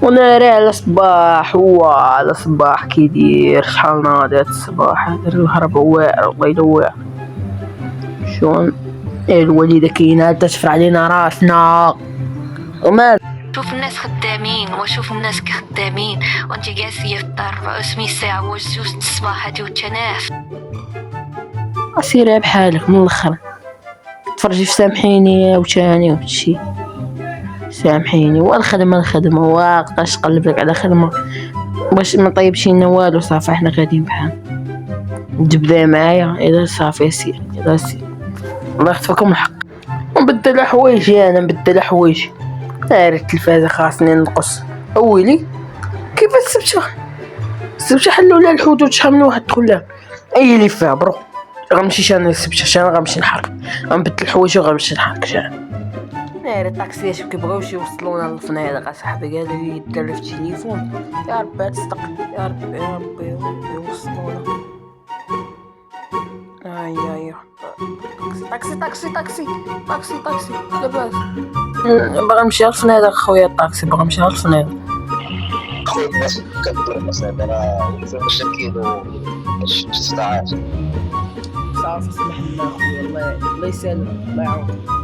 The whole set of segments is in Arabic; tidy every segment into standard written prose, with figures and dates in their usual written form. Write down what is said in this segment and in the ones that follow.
وناري على صباح على صباح كيدير شحال ناضي هاد الصباح دير الهرب واعر الله يدوع شلون الوليدة كاينة تشفر علينا راسنا وما شوف الناس خدامين وشوف الناس كخدامين وانت جالسة في الدار 400 ساعة وجوج الصباح هادي وتناف سيري بحالك من الاخر تفرجي في سامحيني وتاني وهادشي سامحيني والخدمة واقاش قلبك على خدمة باش ما طيبش لنا والو صافي احنا غاديين بحال تبدا معايا اذا صافي سير اذا سير الله يخطفكم الحق نبدل حوايجي انا نبدل حوايجي ناري التلفازة خاصني نقص اويلي كيف السبتة حلوا لها الحدود شحال من واحد دخل لها اي اللي فيها برو غنمشي انا السبتة شان غنمشي نحرك غنبدل حوايجي وغنمشي نحرك شان ناري الطاكسيات كيبغيوش يوصلونا للفنادق اصاحبي قالوا لي يدير في التليفون يا ربي تصدق يا ربي يوصلونا اي طاكسي لاباس باغي نمشي للفنادق خويا الطاكسي باغي نمشي للفنادق خويا الناس كدير مثلا راه مشاكل وشتاعات صافي سمح لنا خويا الله يسلمك الله يعاونك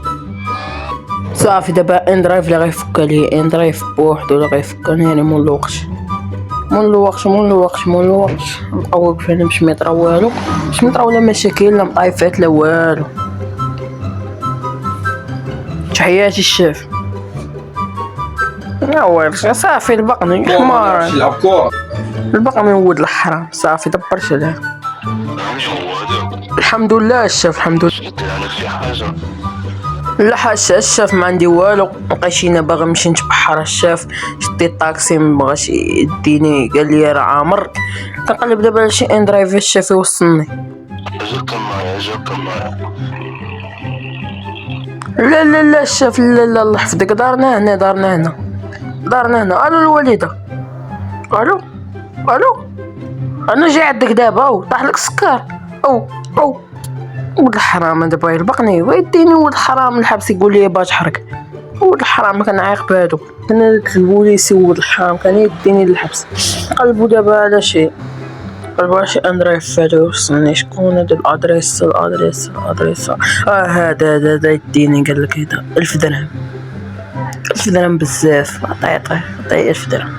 صافي دابا اندرايف اللي غيفك لي اندرايف بوحدو اللي غيفكني يعني مول الوقت نبقاو واقفين مش ميطرا والو ولا مشاكل لا مطايفات لا والو تحياتي الشاف نوير صافي البقني حمار يلعب كورة البقني ولد الحرام صافي دبرت عليه الحمد لله الشاف الحمد لله لا حاجه الشاف ما عندي والو بقيتينا باغي نمشي نتبحر الشاف شدي الطاكسي مبغاش يديني قال لي راه عامر كنقلب دابا على شي اندرايف الشاف يوصلني لا الشاف لا الله يحفظك دارنا هنا الو الوالده الو انا جاي عندك دابا او طاح لك السكر او ولد الحرام هذا باغي يلبقني ويديني ولد الحرام الحبس يقول لي باش حرك ولد الحرام كنعيق بهادو انا داك البوليسي ولد الحرام كان يديني للحبس قلبوا دابا على شي اندرايف فاتو يوصلني شكون هذا الادريس هذا يديني قال لك هذا 1000 درهم بزاف عطيه 1000 درهم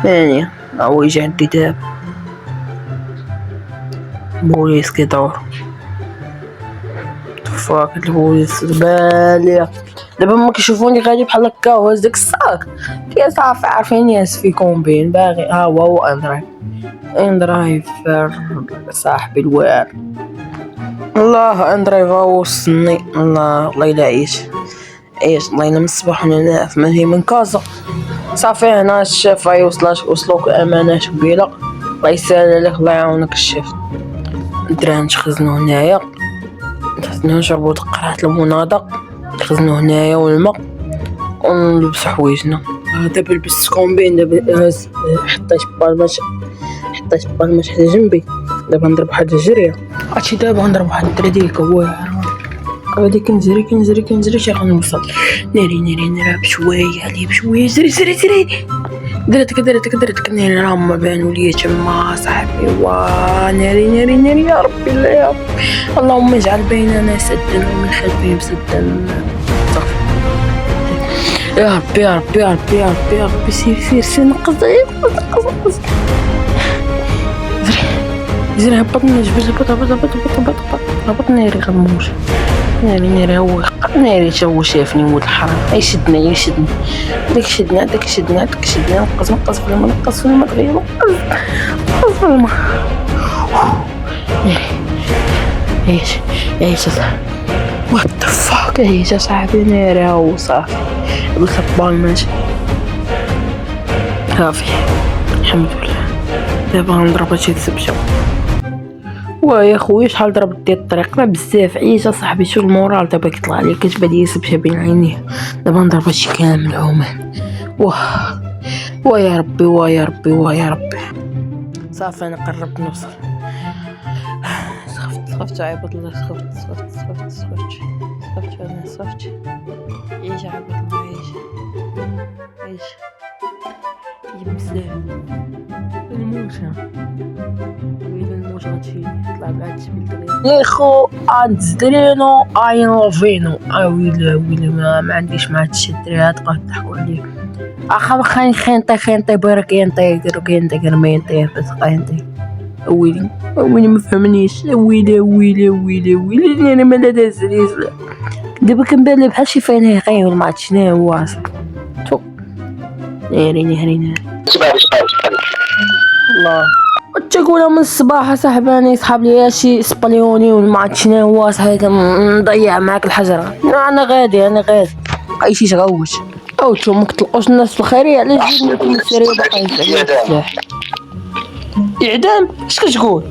يعني هو يجي عندي دابا بوليس كيدور فاك البوليس بالي دابا ما كيشوفوني غادي بحال هكا وهز داك الصاك يا صافي عارفين ياس فيكم بين باغي هو اندرايف صاحبي الوار الله اندرايف وصلني الله يلا عيش الله ينام الصباح وانا ما هي من كازا صافي هنا الشاف وصلوك امانات كبيره الله يسهل عليك الله يعاونك الشاف الدراري تخزنوا هنايا نشربوا تقرات المناضة نخزنوا هنايا والماء ونلبسوا حوايجنا دابا لبست كومبين دابا حطيت بالماش حدا جنبي دابا نضرب واحد الجريه عرفتي دابا نضرب واحد التريديك واعر غادي كنجري حتى غنوصل ناري بشويه زري درتك ناري راه ما بانوا ليا تما صاحبي ناري يا ربي لا يا ربي اللهم اجعل بيننا سدا ومن خلفهم سدا صافي يا ربي سير نقص زري هبطني جبت هبط ناري غنموت ناري هو هو شافني ولد الحرام يشدني داك شدنا نقص في الماء ايش وات ذا فاك ايش صاحبي ناري هو صافي بالخطبان ماشي صافي الحمد لله دابا غنضرب هادشي السبشه ويا خويا شحال ضربت ديال الطريق راه بزاف عيشه صاحبي شو المورال دابا كيطلع لي كتبان لي سبشه بين عينيه دابا نضرب هادشي كامل عمان ويا ربي صافي انا قربت نوصل سخفت عباد الله سخفت عيش عباد الله عيش يجيب بزاف الموشة ويلي الموشة غتشيلي طلع بلا تشبيل دغيا يا خو انزدرينو اين فينو ويلي ما عنديش مع هادشي الدراري تبقاو تضحكوا عليه اخا خينطي برك ينطي ما ينطي بس ويلي ما فهمنيش ويلي انا ما دازليش دابا كنبان بحال شي فاين غير ما عرفت شنو هو اصلا تو هريني الله تقولها من الصباح اصاحبي انا يصحاب ليا شي اسبانيوني وما عرفت شنو هو صاحبي نضيع معاك الحجره انا غادي اي شي تغوت او نتوما ما كتلقوش الناس الخيريه علاش جيتو السريه باقي السلاح اعدام اش كتقول